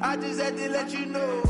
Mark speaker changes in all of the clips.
Speaker 1: I just had to let you know.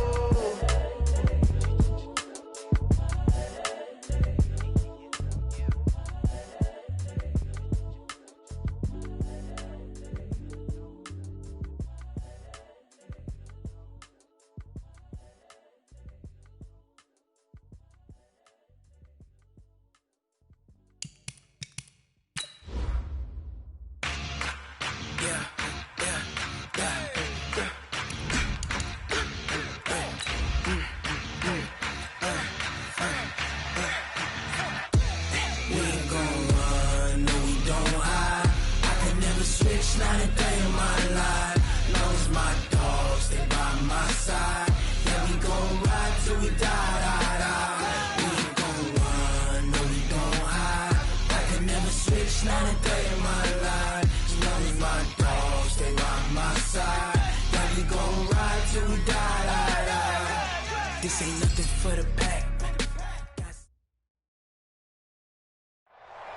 Speaker 1: This ain't nothing for the pack.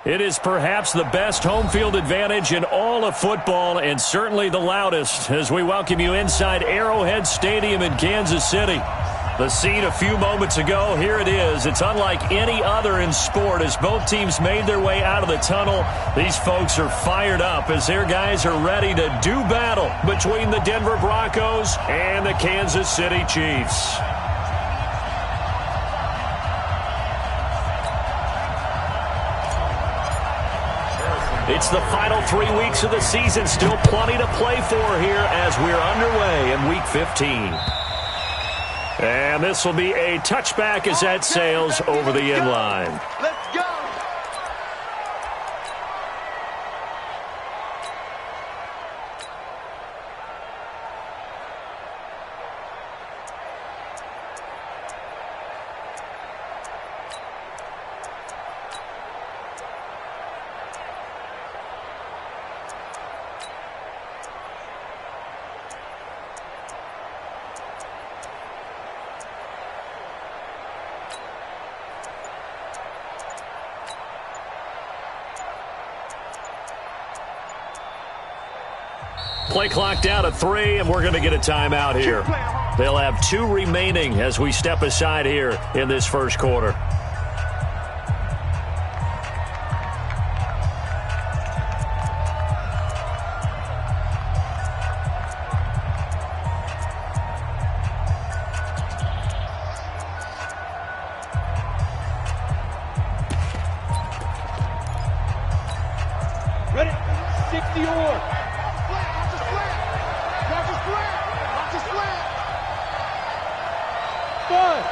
Speaker 2: It is perhaps the best home field advantage in all of football, and certainly the loudest, as we welcome you inside Arrowhead Stadium in Kansas City. The scene a few moments ago, here it is. It's unlike any other in sport as both teams made their way out of the tunnel. These folks are fired up as their guys are ready to do battle between the Denver Broncos and the Kansas City Chiefs. It's the final 3 weeks of the season. Still plenty to play for here as we're underway in Week 15. And this will be a touchback as that sails over the end line.
Speaker 1: Let's go.
Speaker 2: Play clock down to 3, and we're going to get a timeout here. They'll have 2 remaining as we step aside here in this first quarter.
Speaker 3: Ready? 60-or. Five.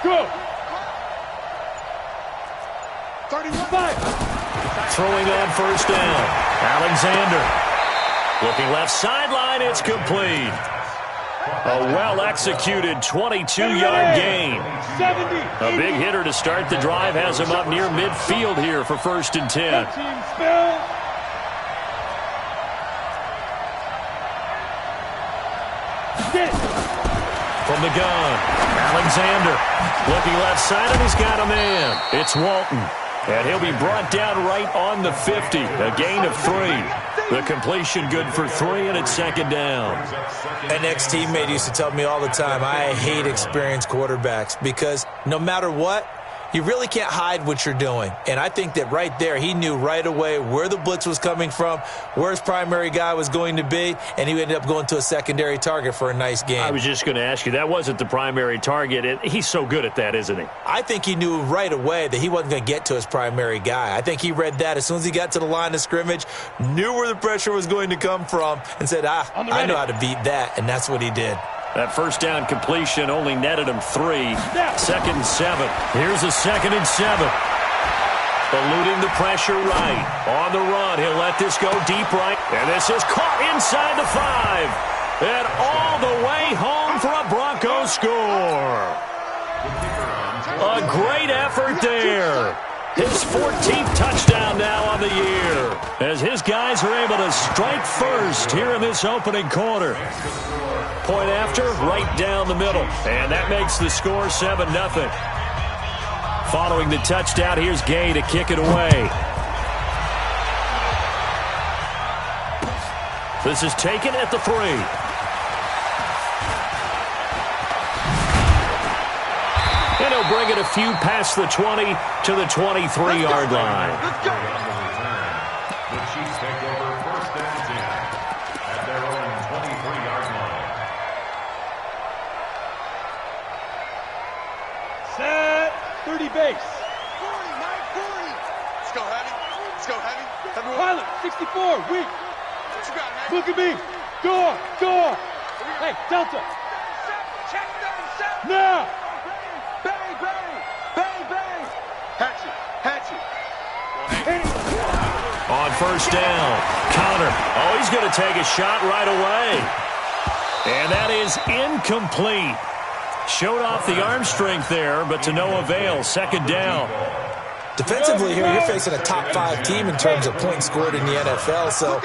Speaker 3: Go. 35.
Speaker 2: Throwing on first down. Alexander. Looking left sideline. It's complete. A well-executed 22-yard gain.
Speaker 3: 70.
Speaker 2: A big hitter to start the drive has him up near midfield here for 1st and 10. From the gun, Alexander looking left side, and he's got a man. It's Walton, and he'll be brought down right on the 50, a gain of 3. The completion good for 3, and it's 2nd down.
Speaker 4: An ex-teammate used to tell me all the time, I hate experienced quarterbacks because no matter what, you really can't hide what you're doing. And I think that right there, he knew right away where the blitz was coming from, where his primary guy was going to be, and he ended up going to a secondary target for a nice game.
Speaker 2: I was just going to ask you, that wasn't the primary target, and he's so good at that, isn't he?
Speaker 4: I think he knew right away that he wasn't going to get to his primary guy. I think he read that as soon as he got to the line of scrimmage, knew where the pressure was going to come from, and said, I know how to beat that, and that's what he did.
Speaker 2: That first down completion only netted him 3. 2nd and 7. Here's a 2nd and 7. Eluding the pressure right. On the run, he'll let this go deep right. And this is caught inside the 5. And all the way home for a Broncos score. A great effort there. His 14th touchdown now on the year. As his guys are able to strike first here in this opening quarter. Point after, right down the middle. And that makes the score 7-0. Following the touchdown, here's Gay to kick it away. This is taken at the 3. And he'll bring it a few past the 20 to the 23-yard line.
Speaker 5: Let's go. The Chiefs take over 1st and 10 at their own 23-yard line.
Speaker 3: Set. 30 base.
Speaker 6: 40, Mike, 40. Let's go heavy. Let's go heavy. Everyone.
Speaker 3: Pilot, 64, weak.
Speaker 6: What you got, man?
Speaker 3: Look at me. Door. Hey, Delta.
Speaker 6: Check 37.
Speaker 3: Now.
Speaker 6: Bang, bang. Bang, bang. Hatchet.
Speaker 2: On 1st down, Connor. Oh, he's going to take a shot right away. And that is incomplete. Showed off the arm strength there, but to no avail. 2nd down.
Speaker 4: Defensively here, you're facing a top 5 team in terms of points scored in the NFL. So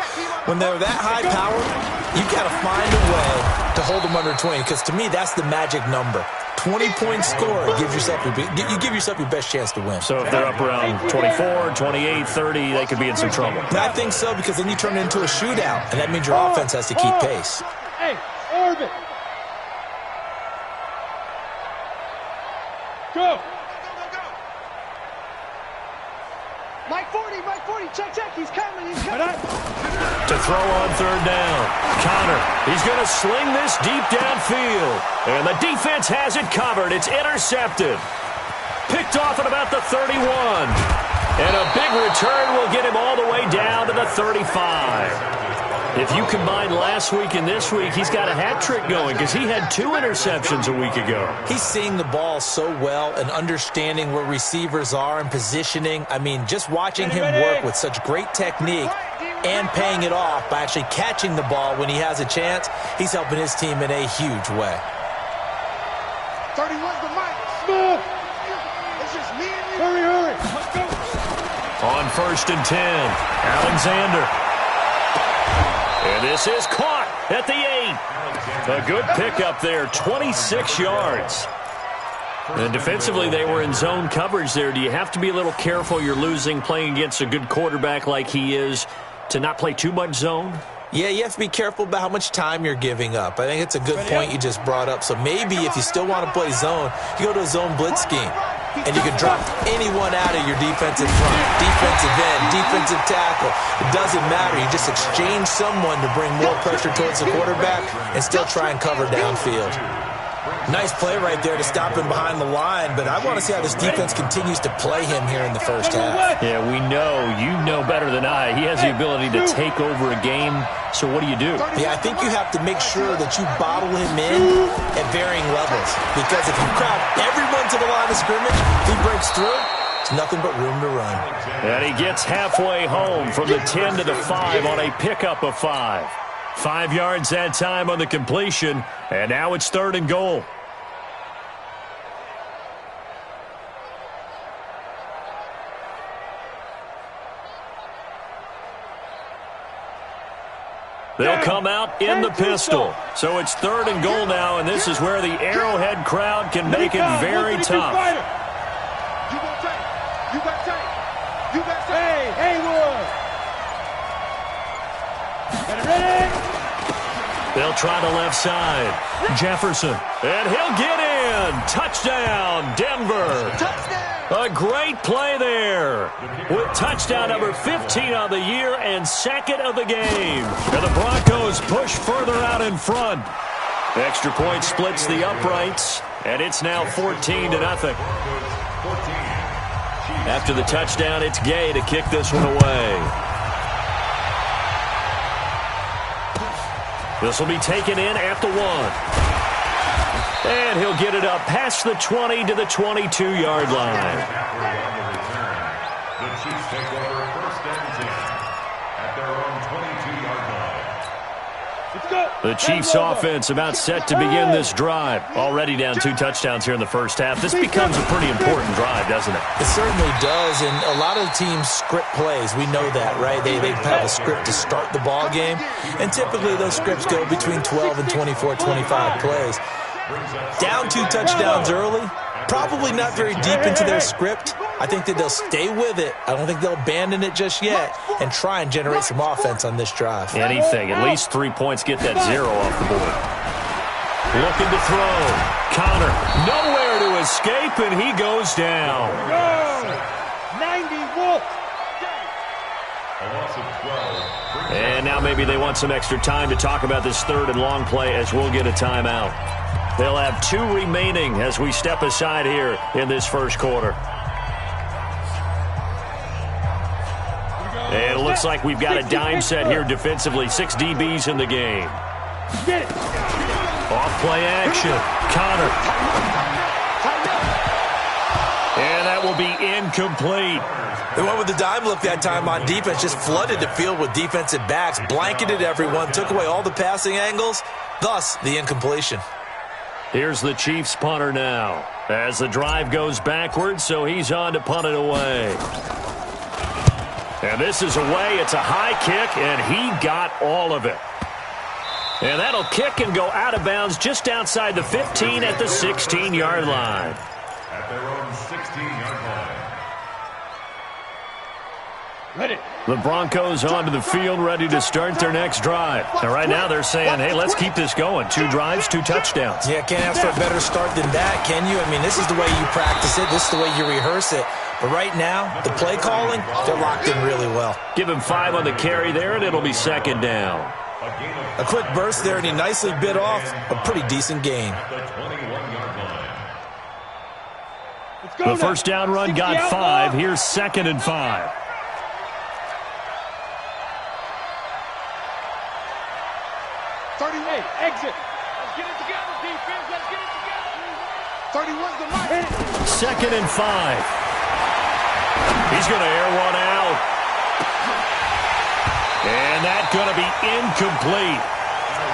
Speaker 4: when they're that high powered, you've got to find a way to hold them under 20. Because to me, that's the magic number. 20 points scored, you give yourself your best chance to win.
Speaker 2: So if they're up around 24, 28, 30, they could be in some trouble.
Speaker 4: I think so, because then you turn it into a shootout, and that means your offense has to keep pace.
Speaker 3: Hey, orbit. Go.
Speaker 6: Mike 40, check. He's coming.
Speaker 2: To throw on 3rd down. Connor, he's going to sling this deep downfield. And the defense has it covered. It's intercepted. Picked off at about the 31. And a big return will get him all the way down to the 35. If you combine last week and this week, he's got a hat trick going because he had 2 interceptions a week ago.
Speaker 4: He's seeing the ball so well and understanding where receivers are and positioning. I mean, just watching him work with such great technique and paying it off by actually catching the ball when he has a chance, he's helping his team in a huge way.
Speaker 6: 31's the Mike.
Speaker 3: Move.
Speaker 6: It's just me and you.
Speaker 3: Hurry. Let's go.
Speaker 2: On 1st and 10, Alexander. And this is caught at the 8. A good pickup there, 26 yards. And defensively, they were in zone coverage there. Do you have to be a little careful you're losing playing against a good quarterback like he is to not play too much zone?
Speaker 4: Yeah, you have to be careful about how much time you're giving up. I think it's a good point you just brought up. So maybe if you still want to play zone, you go to a zone blitz scheme. And you can drop anyone out of your defensive front, defensive end, defensive tackle. It doesn't matter. You just exchange someone to bring more pressure towards the quarterback and still try and cover downfield. Nice play right there to stop him behind the line, but I want to see how this defense continues to play him here in the 1st half.
Speaker 2: Yeah, we know. You know better than I. He has the ability to take over a game, so what do you do?
Speaker 4: Yeah, I think you have to make sure that you bottle him in at varying levels, because if you crowd everyone to the line of scrimmage, if he breaks through, it's nothing but room to run.
Speaker 2: And he gets halfway home from the 10 to the 5 on a pickup of 5. 5 yards that time on the completion, and now it's 3rd and goal. They'll come out in the pistol. So it's 3rd and goal now, and this is where the Arrowhead crowd can make it very tough.
Speaker 6: You got tape. You got tape. You got tape.
Speaker 3: Hey, Haywood. Get it ready.
Speaker 2: They'll try the left side. Jefferson. And he'll get in. Touchdown, Denver.
Speaker 6: Touchdown.
Speaker 2: A great play there with touchdown number 15 on the year and 2nd of the game. And the Broncos push further out in front. The extra point splits the uprights, and it's now 14-0. After the touchdown, it's Gay to kick this one away. This will be taken in at the 1. And he'll get it up past the 20 to the 22-yard line.
Speaker 5: The Chiefs take over 1st and 10 at their own 22-yard line.
Speaker 3: Let's go.
Speaker 2: The Chiefs offense about set to begin this drive. Already down 2 touchdowns here in the 1st half. This becomes a pretty important drive, doesn't it?
Speaker 4: It certainly does, and a lot of teams script plays. We know that, right? They have a script to start the ball game, and typically those scripts go between 12 and 24, 25 plays. Down 2 touchdowns early, probably not very deep into their script, I think that they'll stay with it. I don't think they'll abandon it just yet and try and generate some offense on this drive.
Speaker 2: Anything. At least 3 points. Get that 0 off the board. Looking to throw. Connor. Nowhere to escape, and he goes down.
Speaker 3: 90 Wolf.
Speaker 5: A loss of 12.
Speaker 2: And now maybe they want some extra time to talk about this third and long play as we'll get a timeout. They'll have 2 remaining as we step aside here in this first quarter. And it looks like we've got a dime set here defensively. 6 DBs in the game.
Speaker 3: Get it.
Speaker 2: Off play action. Connor. And that will be incomplete.
Speaker 4: They went with the dime look that time on defense, just flooded the field with defensive backs, blanketed everyone, took away all the passing angles, thus the incompletion.
Speaker 2: Here's the Chiefs punter now as the drive goes backwards, so he's on to punt it away. And this is away. It's a high kick, and he got all of it. And that'll kick and go out of bounds just outside the 15 at the 16-yard line.
Speaker 5: At their own 16-yard line.
Speaker 3: Ready.
Speaker 2: The Broncos onto the field, ready to start their next drive. And right now they're saying, hey, let's keep this going. 2 drives, 2 touchdowns.
Speaker 4: Yeah, can't ask for a better start than that, can you? I mean, this is the way you practice it. This is the way you rehearse it. But right now, the play calling, they're locked in really well.
Speaker 2: Give him 5 on the carry there, and it'll be second down.
Speaker 4: A quick burst there, and he nicely bit off a pretty decent gain.
Speaker 5: At the 21-yard line.
Speaker 3: Let's go
Speaker 2: The
Speaker 3: now.
Speaker 2: first down run
Speaker 3: 60
Speaker 2: got
Speaker 3: out
Speaker 2: 5.
Speaker 3: long.
Speaker 2: Here's 2nd and 5.
Speaker 3: 38, exit. Let's get it together, defense. Let's get it together. 31's the line.
Speaker 2: 2nd and 5. He's going to air one out. And that's going to be incomplete.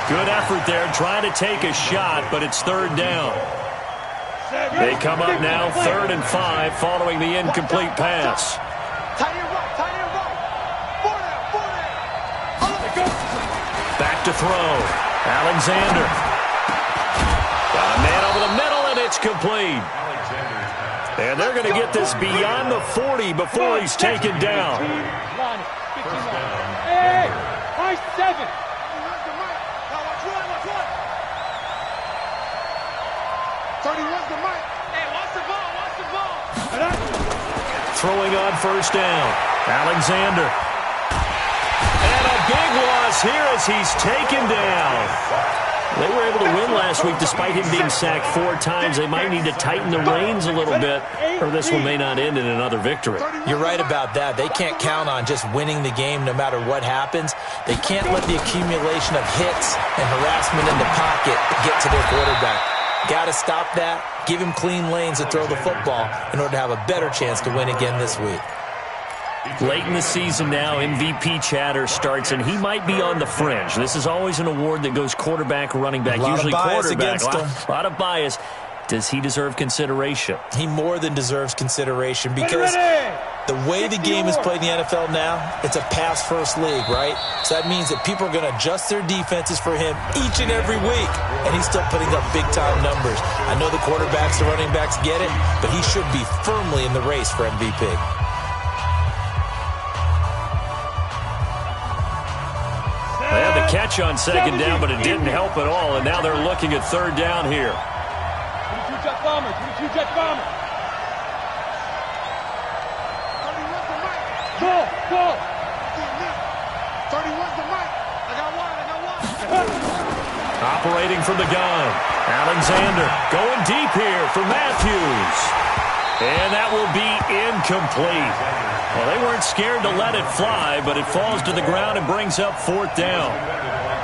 Speaker 2: Good effort there, trying to take a shot, but it's 3rd down. They come up now, 3rd and 5, following the incomplete pass.
Speaker 6: Tight end right, tight end right. 4 down.
Speaker 2: Back to throw. Alexander. Got a man over the middle, and it's complete. And they're going to get this beyond the 40 before he's taken down.
Speaker 3: Hey, high 7.
Speaker 6: 31's the mic. Hey, watch the ball, watch the ball.
Speaker 2: Throwing on first down. Alexander. And a big loss here as he's taken down. They were able to win last week despite him being sacked 4 times. They might need to tighten the reins a little bit, or this one may not end in another victory.
Speaker 4: You're right about that. They can't count on just winning the game no matter what happens. They can't let the accumulation of hits and harassment in the pocket get to their quarterback. Got to stop that, give him clean lanes to throw the football in order to have a better chance to win again this week.
Speaker 2: Late in the season now, MVP chatter starts, and he might be on the fringe. This is always an award that goes quarterback or running back, usually quarterback. A lot of bias. Does he deserve consideration?
Speaker 4: He more than deserves consideration because the way the game is played in the NFL now, it's a pass-first league, right? So that means that people are going to adjust their defenses for him each and every week, and he's still putting up big-time numbers. I know the quarterbacks, the running backs get it, but he should be firmly in the race for MVP.
Speaker 2: They had the catch on second down, but it didn't help at all, and now they're looking at 3rd down here.
Speaker 3: 22 jet bomber, 22 jet bomber.
Speaker 6: 31's the mic.
Speaker 3: Go, go.
Speaker 6: 31's the mic. I got one.
Speaker 2: Operating from the gun. Alexander going deep here for Matthews. And that will be incomplete. Well, they weren't scared to let it fly, but it falls to the ground and brings up 4th down.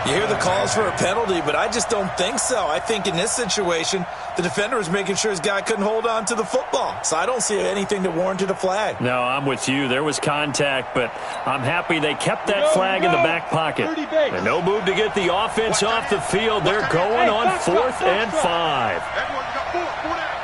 Speaker 4: You hear the calls for a penalty, but I just don't think so. I think in this situation, the defender was making sure his guy couldn't hold on to the football. So I don't see anything that warranted a flag.
Speaker 2: No, I'm with you. There was contact, but I'm happy they kept that flag in the back pocket. And no move to get the offense off the field. They're going on 4th and 5.
Speaker 6: Everyone got 4 down.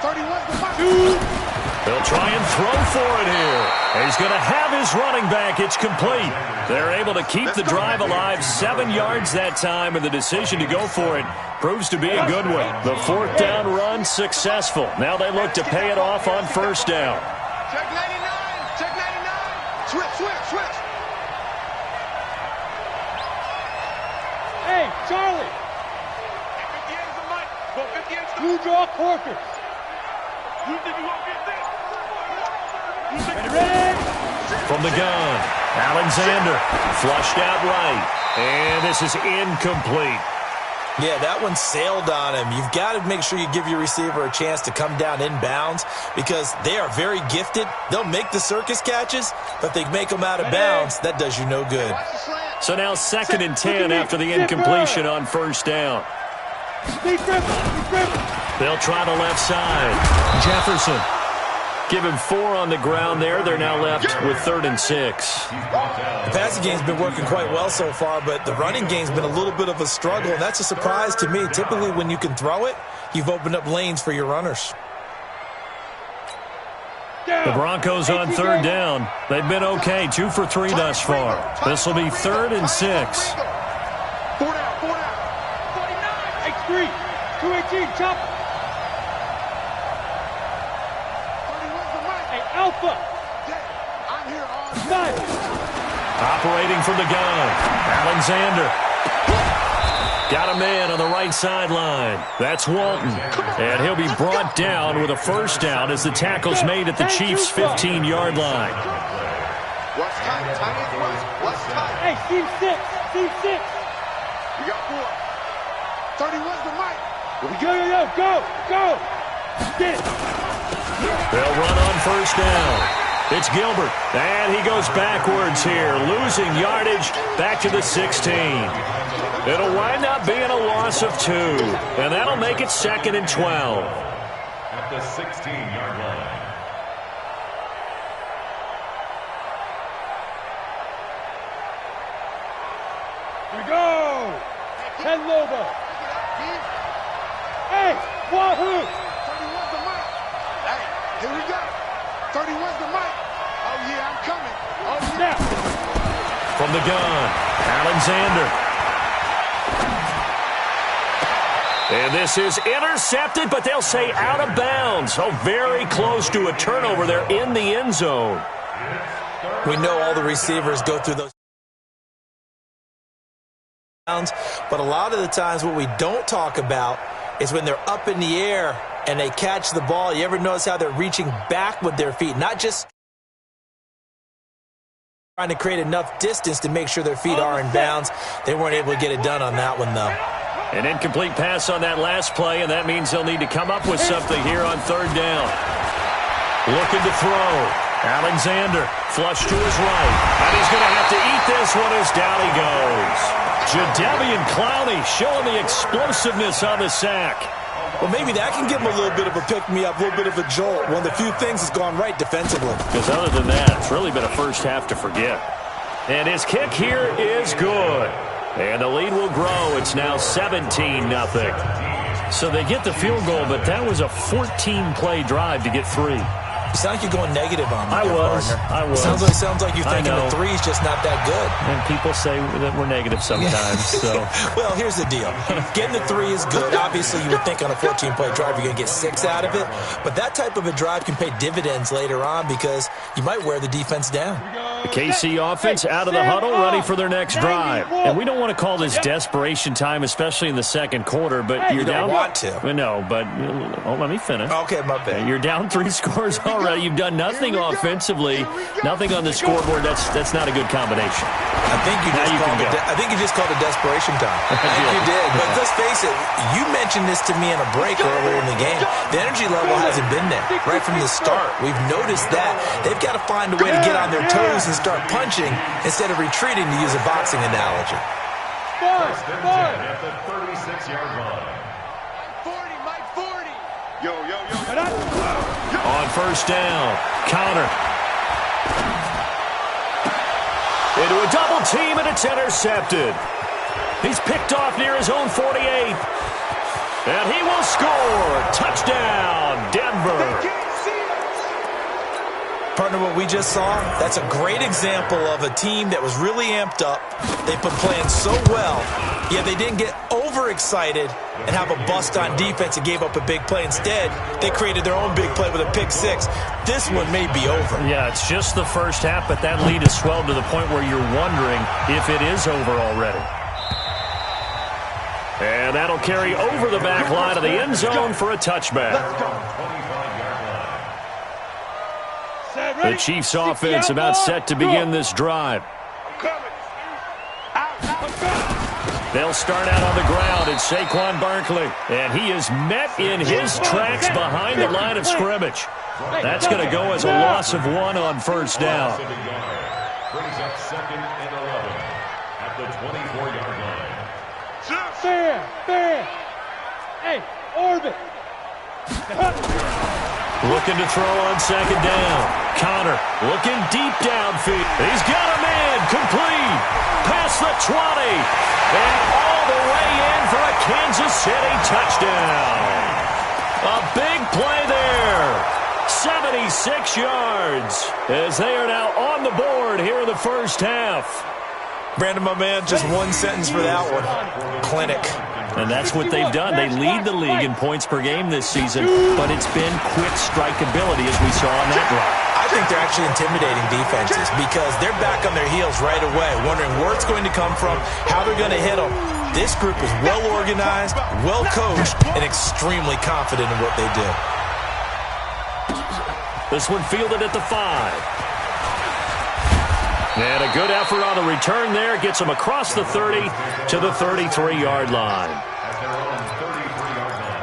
Speaker 6: 31's the mic.
Speaker 2: He'll try and throw for it here. He's going to have his running back. It's complete. They're able to keep the drive alive. 7 yards that time, and the decision to go for it proves to be a good one. The 4th down run successful. Now they look to pay it off on 1st down.
Speaker 6: Check 99. Check 99. Switch.
Speaker 3: Hey, Charlie.
Speaker 6: 50 ends of Mike. Well, 50 ends of
Speaker 3: You draw quarters.
Speaker 6: You think you won't get this?
Speaker 3: Ready?
Speaker 2: From the gun, Alexander flushed out right, and this is incomplete.
Speaker 4: Yeah, that one sailed on him. You've got to make sure you give your receiver a chance to come down inbounds because they are very gifted. They'll make the circus catches, but they make them out of bounds. That does you no good.
Speaker 2: So now 2nd and 10 after the incompletion on 1st down. They'll try the left side. Jefferson. Give him 4 on the ground there. They're now left with 3rd and 6.
Speaker 4: The passing game's been working quite well so far, but the running game's been a little bit of a struggle, and that's a surprise to me. Typically, when you can throw it, you've opened up lanes for your runners.
Speaker 2: The Broncos on 3rd down. They've been okay, 2 for 3 thus far. This will be 3rd and 6.
Speaker 6: 4 down.
Speaker 3: 49. X3. 218. Chop. Alpha.
Speaker 6: I'm here all
Speaker 3: Nice.
Speaker 2: Operating from the gun. Alexander. Got a man on the right sideline. That's Walton. And he'll be brought down with a 1st down as the tackle's made at the Chiefs' 15-yard line.
Speaker 6: What's tight? What's tight?
Speaker 3: Hey, team 6. Team 6.
Speaker 6: We got 4. 31's the mic.
Speaker 3: Go. Get it.
Speaker 2: They'll run on 1st down. It's Gilbert, and he goes backwards here, losing yardage back to the 16. It'll wind up being a loss of 2, and that'll make it 2nd and 12.
Speaker 5: At the 16-yard line.
Speaker 3: Here we go. Ken Lobo. Hey, Wahoo.
Speaker 6: 31's the mic. Hey, here we go. 31's the mic. Oh, yeah, I'm coming. Oh,
Speaker 3: Snap.
Speaker 2: From the gun, Alexander. And this is intercepted, but they'll say out of bounds. So very close to a turnover there in the end zone.
Speaker 4: We know all the receivers go through those. But a lot of the times what we don't talk about is when they're up in the air and they catch the ball. You ever notice how they're reaching back with their feet, not just trying to create enough distance to make sure their feet are in bounds. They weren't able to get it done on that one, though.
Speaker 2: An incomplete pass on that last play, and that means they'll need to come up with something here on 3rd down. Looking to throw. Alexander flush to his right. And he's going to have to eat this one as down he goes. Jadeveon Clowney showing the explosiveness on the sack.
Speaker 4: Well, maybe that can give him a little bit of a pick-me-up, a little bit of a jolt. One of the few things that's gone right defensively.
Speaker 2: Because other than that, it's really been a first half to forget. And his kick here is good. And the lead will grow. It's now 17-0. So they get the field goal, but that was a 14-play drive to get 3.
Speaker 4: You sound like you're going negative on me.
Speaker 2: I was.
Speaker 4: Sounds like you're thinking the 3's just not that good.
Speaker 2: And people say that we're negative sometimes. So,
Speaker 4: well, here's the deal. Getting the 3 is good. Obviously, you would think on a 14-play drive you're going to get 6 out of it. But that type of a drive can pay dividends later on because you might wear the defense down.
Speaker 2: The KC offense out of the huddle, ready for their next drive. And we don't want to call this desperation time, especially in the second quarter. But you're down.
Speaker 4: You don't want to.
Speaker 2: No, but let me finish.
Speaker 4: Okay, my bad.
Speaker 2: You're down 3 scores already. You've done nothing offensively, nothing on the scoreboard. That's not a good combination.
Speaker 4: I think you just called it desperation time. I think you did. But let's face it, you mentioned this to me in a break earlier in the game. The energy level hasn't been there right from the start. We've noticed that. They've got to find a way to get on their toes and start punching instead of retreating, to use a boxing analogy.
Speaker 5: First and 10 at the 36-yard line.
Speaker 6: 40, Mike 40. Yo.
Speaker 2: On 1st down, counter. Into a double team, and it's intercepted. He's picked off near his own 48. And he will score. Touchdown, Denver.
Speaker 4: Partner, what we just saw, that's a great example of a team that was really amped up. They've been playing so well, yet they didn't get overexcited and have a bust on defense and gave up a big play. Instead, they created their own big play with a pick six. This one may be over.
Speaker 2: Yeah, it's just the first half, but that lead has swelled to the point where you're wondering if it is over already. And that'll carry over the back line of the end zone for a touchback. The Chiefs offense about set to begin this drive. They'll start out on the ground. It's Saquon Barkley. And he is met in his tracks behind the line of scrimmage. That's going to go as a loss of 1 on first down.
Speaker 5: Brings up 2nd and 11 at the 24-yard line.
Speaker 3: Fair. Hey, orbit.
Speaker 2: Looking to throw on 2nd down. Connor looking deep downfield. He's got a man complete. Past the 20. And all the way in for a Kansas City touchdown. A big play there. 76 yards as they are now on the board here in the first half.
Speaker 4: Brandon, my man, just one sentence for that one. Clinic.
Speaker 2: And that's what they've done. They lead the league in points per game this season, but it's been quick strikeability as we saw on that drive.
Speaker 4: I think they're actually intimidating defenses because they're back on their heels right away, wondering where it's going to come from, how they're going to hit them. This group is well organized, well coached, and extremely confident in what they do.
Speaker 2: This one fielded at the 5. And a good effort on the return there. Gets them across the 30 to the 33-yard line.
Speaker 5: At their own 33-yard line.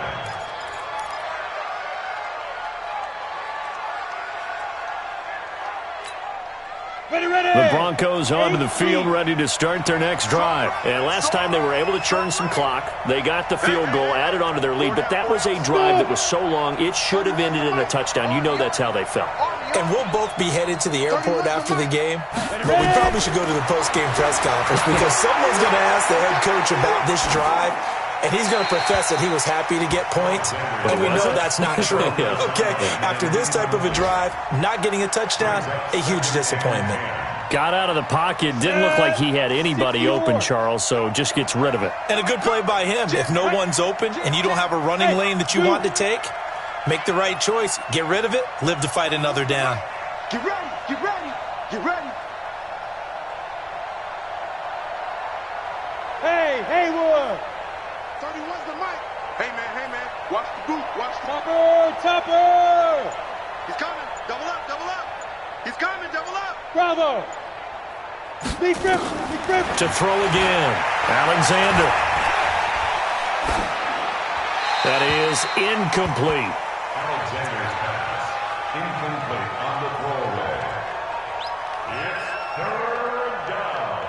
Speaker 2: The Broncos onto the field, ready to start their next drive. And last time they were able to churn some clock. They got the field goal, added onto their lead. But that was a drive that was so long, it should have ended in a touchdown. You know that's how they felt.
Speaker 4: And we'll both be headed to the airport after the game, but we probably should go to the post-game press conference because someone's going to ask the head coach about this drive, and he's going to profess that he was happy to get points, and we know that's not true. Okay, after this type of a drive, not getting a touchdown, a huge disappointment.
Speaker 2: Got out of the pocket, didn't look like he had anybody open, Charles, so just gets rid of it.
Speaker 4: And a good play by him. If no one's open and you don't have a running lane that you want to take, make the right choice. Get rid of it. Live to fight another down.
Speaker 6: Get ready. Get ready. Get ready.
Speaker 3: Hey, Haywood.
Speaker 6: 31's the mic. Hey, man. Watch the boot. Watch the
Speaker 3: Topper.
Speaker 6: He's coming. Double up. He's coming. Double up.
Speaker 3: Bravo. Big grip.
Speaker 2: To throw again. Alexander. That is incomplete.
Speaker 5: Alexander's pass. Incomplete on the throwaway. It's 3rd down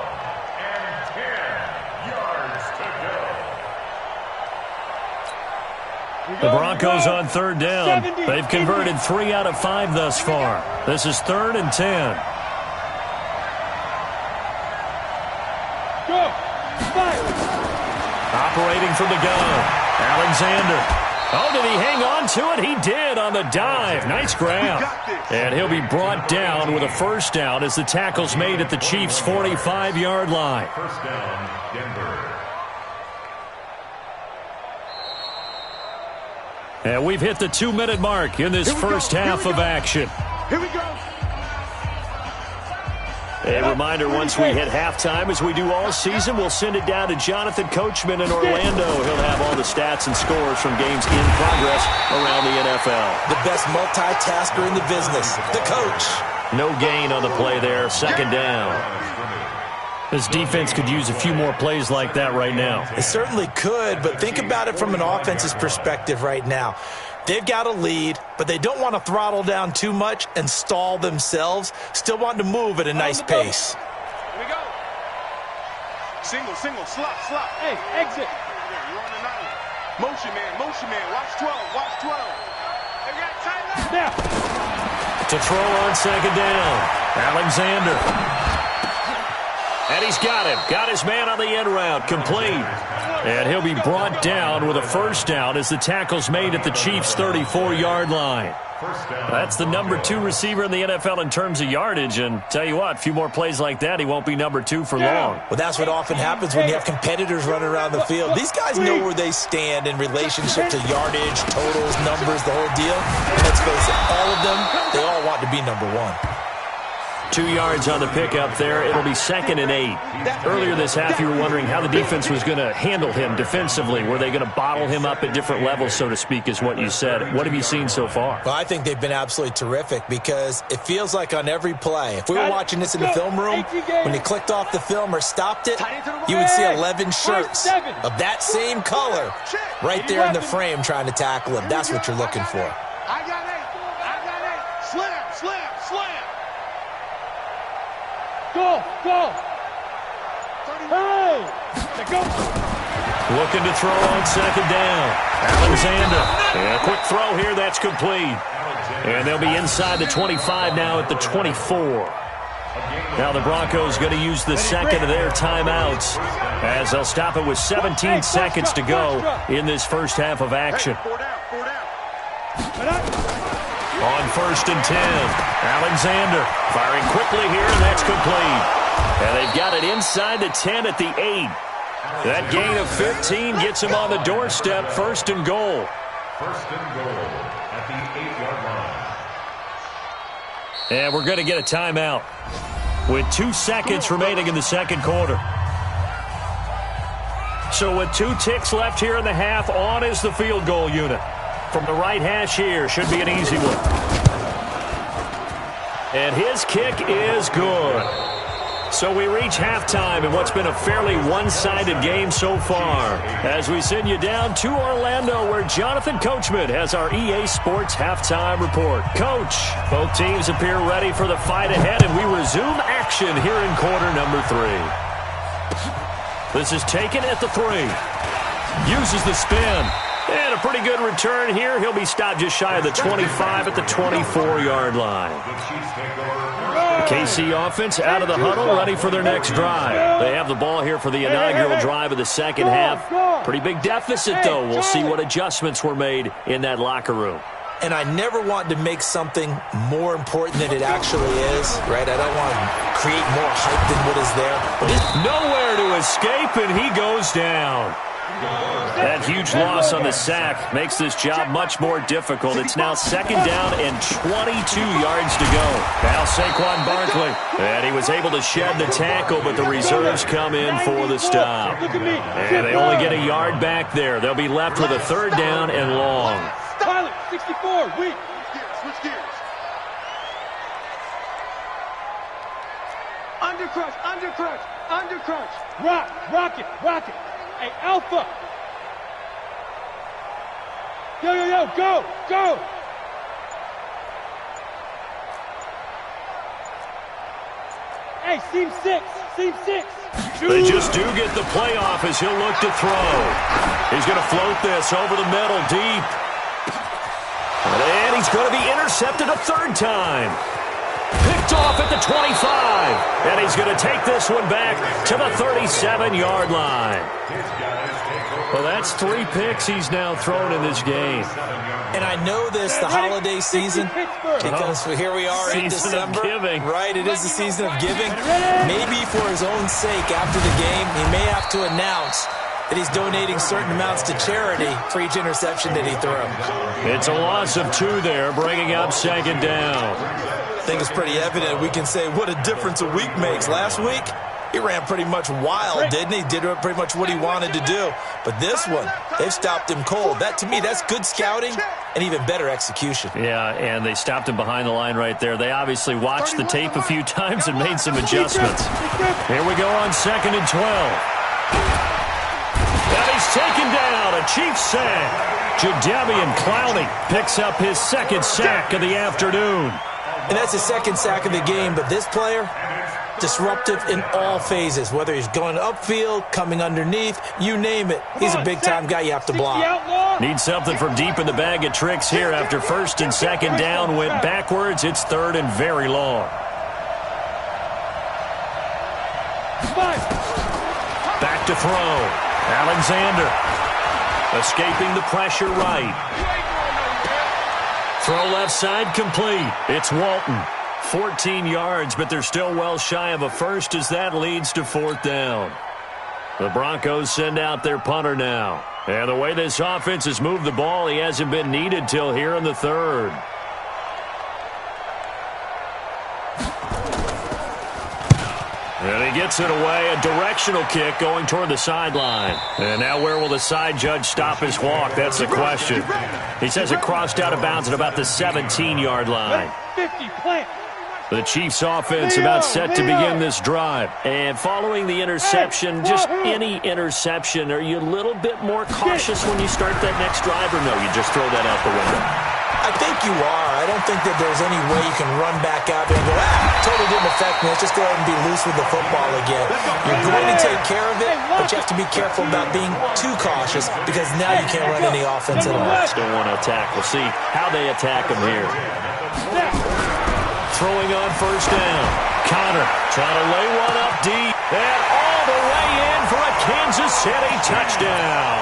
Speaker 5: and 10 yards to go.
Speaker 2: The Broncos on 3rd down. They've converted 3 out of 5 thus far. This is 3rd and 10.
Speaker 3: Go. Fire.
Speaker 2: Operating from the gun. Alexander. Oh, did he hang on to it? He did on the dive. Nice grab. And he'll be brought down with a first down as the tackle's made at the Chiefs' 45-yard line.
Speaker 5: First down, Denver.
Speaker 2: And we've hit the 2-minute mark in this first half of action.
Speaker 6: Here we go.
Speaker 2: A reminder, once we hit halftime, as we do all season, we'll send it down to Jonathan Coachman in Orlando. He'll have all the stats and scores from games in progress around the NFL.
Speaker 4: The best multitasker in the business, the coach.
Speaker 2: No gain on the play there, 2nd down. This defense could use a few more plays like that right now.
Speaker 4: It certainly could, but think about it from an offense's perspective right now. They've got a lead, but they don't want to throttle down too much and stall themselves. Still want to move at a nice pace.
Speaker 6: Here we go. Single, slop.
Speaker 3: Hey, exit.
Speaker 6: You're on the 9. Motion man. Watch 12. They got tight left.
Speaker 3: Now.
Speaker 2: To throw on 2nd down. Alexander. And he's got him. Got his man on the end route. Complete. And he'll be brought down with a first down as the tackle's made at the Chiefs' 34-yard line. That's the number 2 receiver in the NFL in terms of yardage, and tell you what, a few more plays like that, he won't be number 2 for long.
Speaker 4: Well, that's what often happens when you have competitors running around the field. These guys know where they stand in relationship to yardage, totals, numbers, the whole deal. And let's face it, all of them, they all want to be number 1.
Speaker 2: 2 yards on the pickup there. It'll be 2nd and 8. Earlier this half, you were wondering how the defense was going to handle him defensively. Were they going to bottle him up at different levels, so to speak, is what you said. What have you seen so far?
Speaker 4: Well, I think they've been absolutely terrific because it feels like on every play, if we were watching this in the film room, when you clicked off the film or stopped it, you would see 11 shirts of that same color right there in the frame trying to tackle him. That's what you're looking for.
Speaker 6: I got 8. Slam, slam, slam.
Speaker 3: Go! Hey! Go!
Speaker 2: Looking to throw on 2nd down. Alexander. And a quick throw here. That's complete. And they'll be inside the 25 now at the 24. Now the Broncos going to use the second of their timeouts as they'll stop it with 17 seconds to go in this first half of action. On 1st and 10, Alexander firing quickly here, and that's complete. And they've got it inside the 10 at the 8. That gain of 15 gets him on the doorstep, 1st and goal.
Speaker 5: 1st and goal at the 8-yard line.
Speaker 2: And we're going to get a timeout with 2 seconds remaining in the second quarter. So with 2 ticks left here in the half, on is the field goal unit. From the right hash here, should be an easy one. And his kick is good. So we reach halftime in what's been a fairly one-sided game so far, as we send you down to Orlando, where Jonathan Coachman has our EA Sports halftime report. Coach, both teams appear ready for the fight ahead, and we resume action here in quarter number 3. This is taken at the 3. Uses the spin. And a pretty good return here. He'll be stopped just shy of the 25 at the 24-yard line. The KC offense out of the huddle, ready for their next drive. They have the ball here for the inaugural drive of the second half. Pretty big deficit, though. We'll see what adjustments were made in that locker room.
Speaker 4: And I never want to make something more important than it actually is, right? I don't want to create more hype than what is there.
Speaker 2: Nowhere to escape, and he goes down. That huge loss on the sack makes this job much more difficult. It's now 2nd down and 22 yards to go. Now Saquon Barkley. And he was able to shed the tackle, but the reserves come in for the stop. And they only get a yard back there. They'll be left with a 3rd down and long.
Speaker 3: Pilot, 64, weak.
Speaker 6: Switch gears.
Speaker 3: Undercrunch. Rock it. Hey, Alpha. Yo, go. Hey, seam six.
Speaker 2: They just do get the playoff as he'll look to throw. He's going to float this over the middle deep. And he's going to be intercepted a 3rd time. Picked off at the 25. And he's going to take this one back to the 37-yard line. Well, that's 3 picks he's now thrown in this game.
Speaker 4: And I know this, the holiday season, because here we are in December. Right, it is the season of giving. Maybe for his own sake, after the game, he may have to announce that he's donating certain amounts to charity for each interception that he threw.
Speaker 2: It's a loss of 2 there, bringing up 2nd down.
Speaker 4: I think it's pretty evident. We can say what a difference a week makes. Last week, he ran pretty much wild, didn't he? Did pretty much what he wanted to do. But this one, they've stopped him cold. That, to me, that's good scouting and even better execution.
Speaker 2: Yeah, and they stopped him behind the line right there. They obviously watched the tape a few times and made some adjustments. Here we go on 2nd and 12. And he's taken down. A Chiefs sack. Jadeveon Clowney picks up his 2nd sack of the afternoon.
Speaker 4: And that's his 2nd sack of the game. But this player, disruptive in all phases, whether he's going upfield, coming underneath, you name it. He's a big-time guy you have to block.
Speaker 2: Need something from deep in the bag of tricks here after 1st and 2nd down. Went backwards. It's 3rd and very long. Back to throw. Alexander escaping the pressure right. Throw left side complete. It's Walton. 14 yards, but they're still well shy of a first as that leads to 4th down. The Broncos send out their punter now. And the way this offense has moved the ball, he hasn't been needed till here in the 3rd. And he gets it away, a directional kick going toward the sideline. And now where will the side judge stop his walk? That's the question. He says it crossed out of bounds at about the 17-yard line.
Speaker 3: 50, plant.
Speaker 2: The Chiefs offense about set to begin this drive. And following the interception, just any interception, are you a little bit more cautious when you start that next drive, or no, you just throw that out the window?
Speaker 4: I think you are. I don't think that there's any way you can run back out there and go, totally didn't affect me. Let's just go ahead and be loose with the football again. You're going to take care of it, but you have to be careful about being too cautious because now you can't run any offense at all.
Speaker 2: Don't want to attack. We'll see how they attack him here. Throwing on 1st down. Connor trying to lay one up deep. And all the way in for a Kansas City touchdown.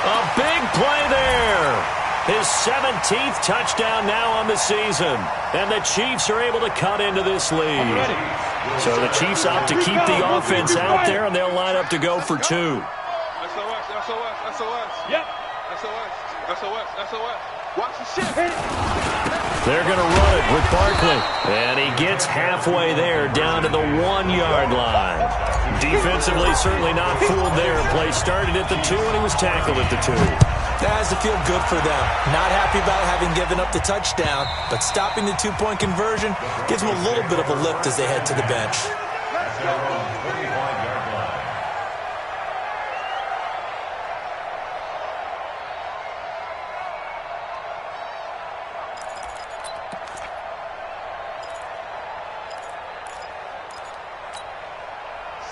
Speaker 2: A big play there. His 17th touchdown now on the season. And the Chiefs are able to cut into this lead. So the Chiefs opt to keep the offense out there, and they'll line up to go for 2.
Speaker 3: SOS. Yep. SOS. Watch the shit.
Speaker 2: They're going to run it with Barkley. And he gets halfway there down to the 1-yard line. Defensively, certainly not fooled there. Play started at the 2, and he was tackled at the 2.
Speaker 4: That has to feel good for them. Not happy about having given up the touchdown, but stopping the 2-point conversion gives them a little bit of a lift as they head to the bench.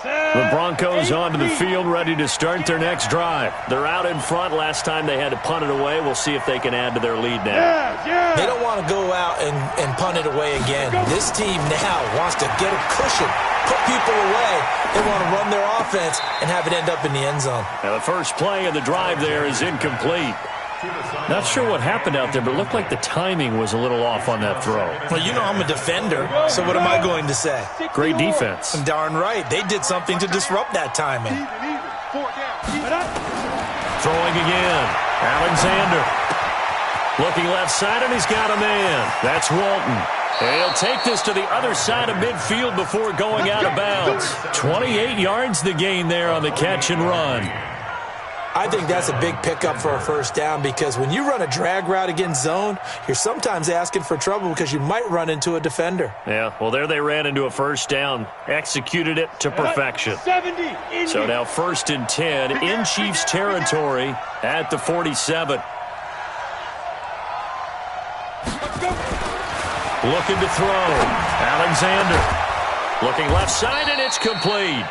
Speaker 2: The Broncos onto the field, ready to start their next drive. They're out in front. Last time they had to punt it away. We'll see if they can add to their lead now.
Speaker 4: They don't want to go out and punt it away again. This team now wants to get a cushion, put people away. They want to run their offense and have it end up in the end zone.
Speaker 2: Now the first play of the drive there is incomplete. Not sure what happened out there, but it looked like the timing was a little off on that throw.
Speaker 4: Well, you know I'm a defender, so what am I going to say?
Speaker 2: Great defense.
Speaker 4: I'm darn right. They did something to disrupt that timing.
Speaker 2: Throwing again. Alexander. Looking left side, and he's got a man. That's Walton. And he'll take this to the other side of midfield before going out of bounds. 28 yards the gain there on the catch and run.
Speaker 4: I think that's a big pickup for a 1st down because when you run a drag route against zone, you're sometimes asking for trouble because you might run into a defender.
Speaker 2: Yeah, well, there they ran into a 1st down, executed it to perfection. So now 1st and 10 in Chiefs territory at the 47. Looking to throw. Alexander. Looking left side, and it's complete.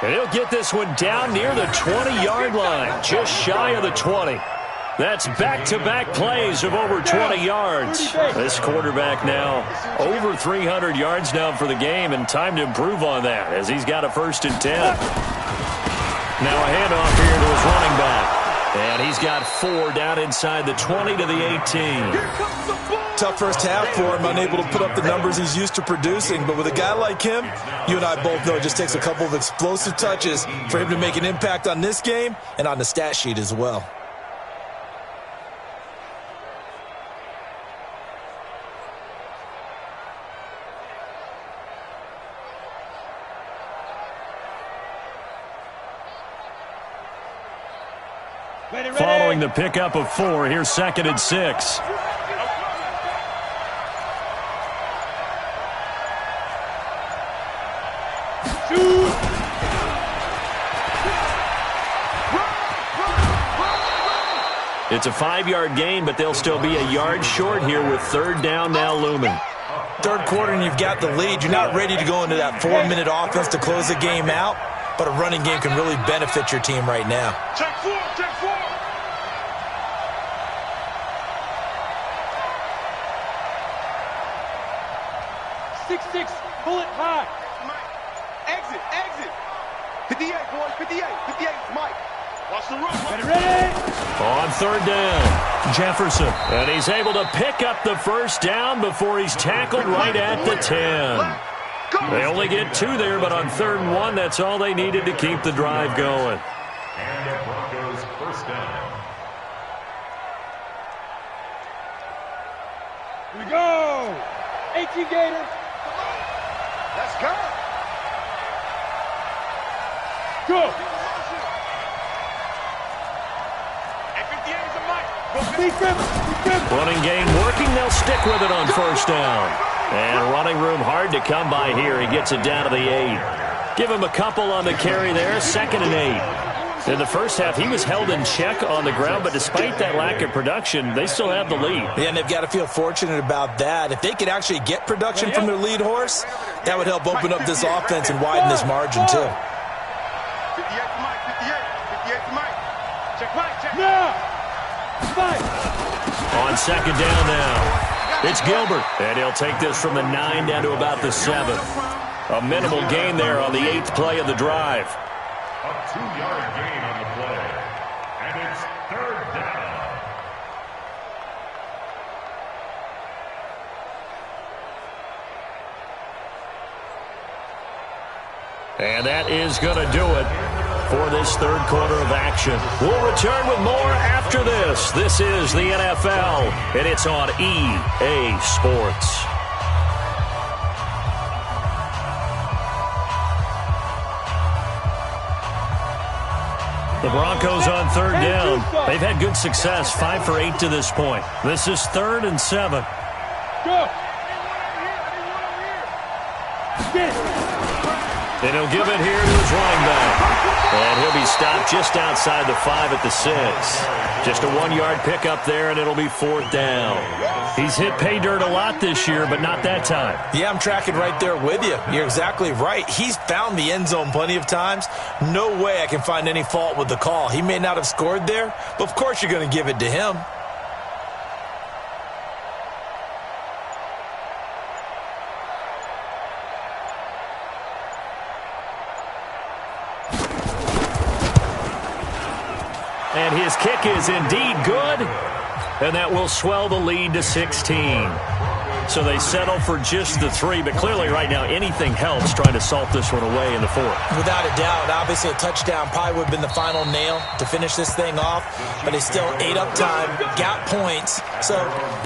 Speaker 2: And he'll get this one down near the 20-yard line, just shy of the 20. That's back-to-back plays of over 20 yards. This quarterback now over 300 yards now for the game, and time to improve on that as he's got a 1st and 10. Now a handoff here to his running back. And he's got 4 down inside the 20 to the 18.
Speaker 4: Tough first half for him, unable to put up the numbers he's used to producing. But with a guy like him, you and I both know it just takes a couple of explosive touches for him to make an impact on this game and on the stat sheet as well.
Speaker 2: Following the pickup of 4, here's 2nd and 6. It's a 5-yard gain, but they'll still be a yard short here with 3rd down now looming.
Speaker 4: 3rd quarter and you've got the lead. You're not ready to go into that 4-minute offense to close the game out, but a running game can really benefit your team right now.
Speaker 6: Check 4.
Speaker 3: 6-6, bullet high.
Speaker 6: Exit.
Speaker 3: 58, boys, 58, 58, Mike. Watch the run.
Speaker 6: Ready?
Speaker 2: On third down, Jefferson. And he's able to pick up the first down before he's tackled right at the 10. They only get 2 there, but on 3rd and 1, that's all they needed to keep the drive going.
Speaker 5: And the Broncos first down.
Speaker 6: Here we go. 18 Gator.
Speaker 3: Let's go.
Speaker 6: Go.
Speaker 3: And 58 is a Mike.
Speaker 6: Defense.
Speaker 2: Running game working. They'll stick with it on first down. And running room hard to come by here. He gets it down to the 8. Give him a couple on the carry there. 2nd and 8. In the first half, he was held in check on the ground, but despite that lack of production, they still have the lead.
Speaker 4: Yeah, and they've got to feel fortunate about that. If they could actually get production from their lead horse, that would help open up this offense and widen this margin, too.
Speaker 3: 58 to Mike, 58 to Mike. Check Mike, check.
Speaker 6: Now. Fight.
Speaker 2: On 2nd down now, it's Gilbert. And he'll take this from the 9 down to about the 7. A minimal gain there on the 8th play of the drive.
Speaker 5: A 2-yard gain on the play. And it's 3rd down.
Speaker 2: And that is going to do it for this 3rd quarter of action. We'll return with more after this. This is the NFL, and it's on EA Sports. The Broncos on 3rd down. They've had good success, 5 for 8 to this point. This is 3rd and 7.
Speaker 6: Go.
Speaker 2: And he'll give it here to his running back. And he'll be stopped just outside the 5 at the 6. Just a 1-yard pickup there, and it'll be 4th down. He's hit pay dirt a lot this year, but not that time.
Speaker 4: Yeah, I'm tracking right there with you. You're exactly right. He's found the end zone plenty of times. No way I can find any fault with the call. He may not have scored there, but of course you're going to give it to him.
Speaker 2: And his kick is indeed good, and that will swell the lead to 16. So they settle for just the 3, but clearly right now anything helps trying to salt this one away in the 4th.
Speaker 4: Without a doubt, obviously a touchdown probably would have been the final nail to finish this thing off, but it's still 8 up time, got points. So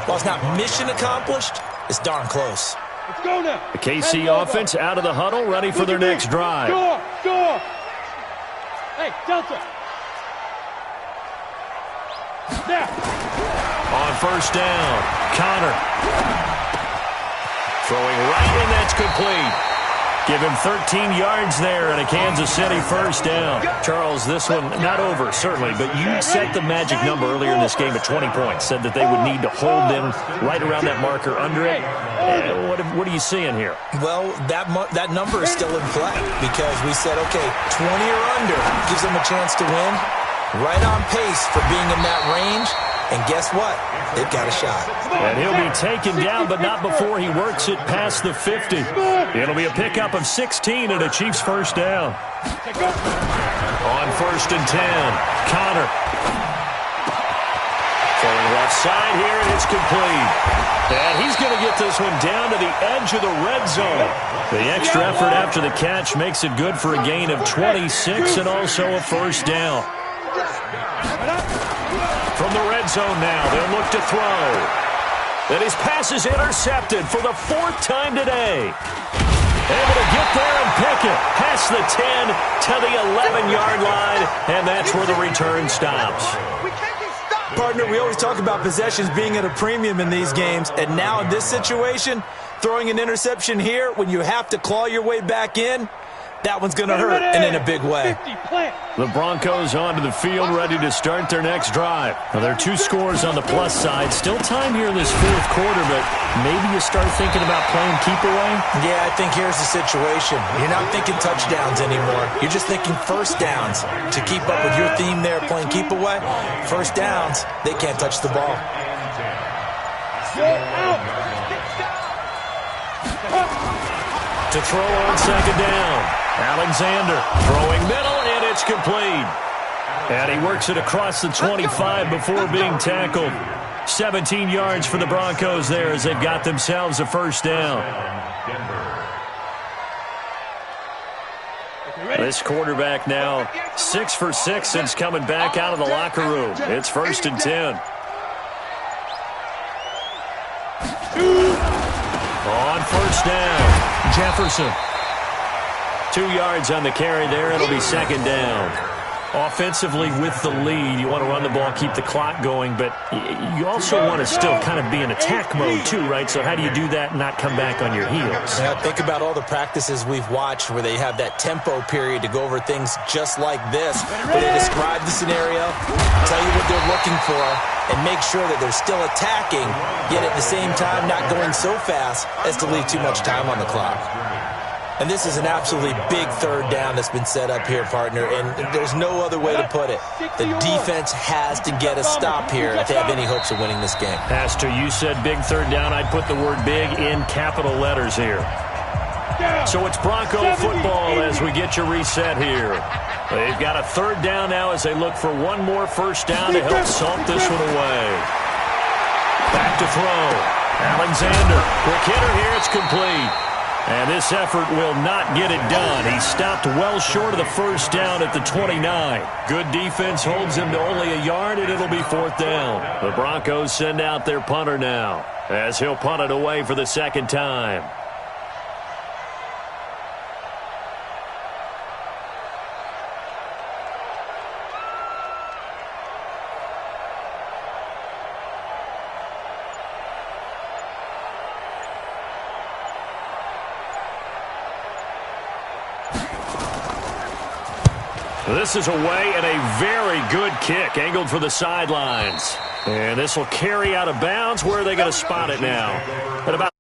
Speaker 4: while it's not mission accomplished, it's darn close.
Speaker 6: Let's go now.
Speaker 2: The KC offense out of the huddle, ready for their next drive.
Speaker 6: Door. Hey, Delta. Now.
Speaker 2: On first down, Connor. Throwing right, and that's complete. Give him 13 yards there and a Kansas City first down. Charles, this one not over, certainly, but you set the magic number earlier in this game at 20 points. Said that they would need to hold them right around that marker under it. What are you seeing here?
Speaker 4: Well, that number is still in play because we said, okay, 20 or under gives them a chance to win. Right on pace for being in that range. And guess what? They've got a shot.
Speaker 2: And he'll be taken down, but not before he works it past the 50. It'll be a pickup of 16 and a Chiefs first down. On 1st and 10, Connor. Throwing left side here, and it's complete. And he's going to get this one down to the edge of the red zone. The extra effort after the catch makes it good for a gain of 26 and also a first down. From the red zone now, they'll look to throw. And his pass is intercepted for the 4th time today. Able to get there and pick it. Past the 10 to the 11-yard line, and that's where the return stops.
Speaker 4: Partner, we always talk about possessions being at a premium in these games, and now in this situation, throwing an interception here when you have to claw your way back in, that one's going to hurt, and in a big way.
Speaker 2: The Broncos onto the field, ready to start their next drive. Now, there are 2 scores on the plus side. Still time here in this 4th quarter, but maybe you start thinking about playing keep away?
Speaker 4: Yeah, I think here's the situation. You're not thinking touchdowns anymore. You're just thinking first downs. To keep up with your theme there, playing keep away, first downs, they can't touch the ball.
Speaker 2: To throw on 2nd down. Alexander throwing middle, and it's complete. And he works it across the 25 before being tackled. 17 yards for the Broncos there as they've got themselves a first down. This quarterback now 6 for 6 since coming back out of the locker room. It's 1st and 10. On first down, Jefferson. 2 yards on the carry there. It'll be 2nd down. Offensively with the lead, you want to run the ball, keep the clock going, but you also want to still kind of be in attack mode too, right? So how do you do that and not come back on your heels?
Speaker 4: Yeah, think about all the practices we've watched where they have that tempo period to go over things just like this, where they describe the scenario, tell you what they're looking for, and make sure that they're still attacking, yet at the same time not going so fast as to leave too much time on the clock. And this is an absolutely big 3rd down that's been set up here, partner, and there's no other way to put it. The defense has to get a stop here if they have any hopes of winning this game.
Speaker 2: Pastor, you said big 3rd down. I'd put the word big in capital letters here. So it's Bronco football as we get your reset here. They've got a 3rd down now as they look for one more first down to help salt this one away. Back to throw. Alexander, quick hitter here. It's complete. And this effort will not get it done. He stopped well short of the first down at the 29. Good defense holds him to only a yard, and it'll be 4th down. The Broncos send out their punter now as he'll punt it away for the 2nd time. This is away and a very good kick angled for the sidelines. And this will carry out of bounds. Where are they going to spot it now? At about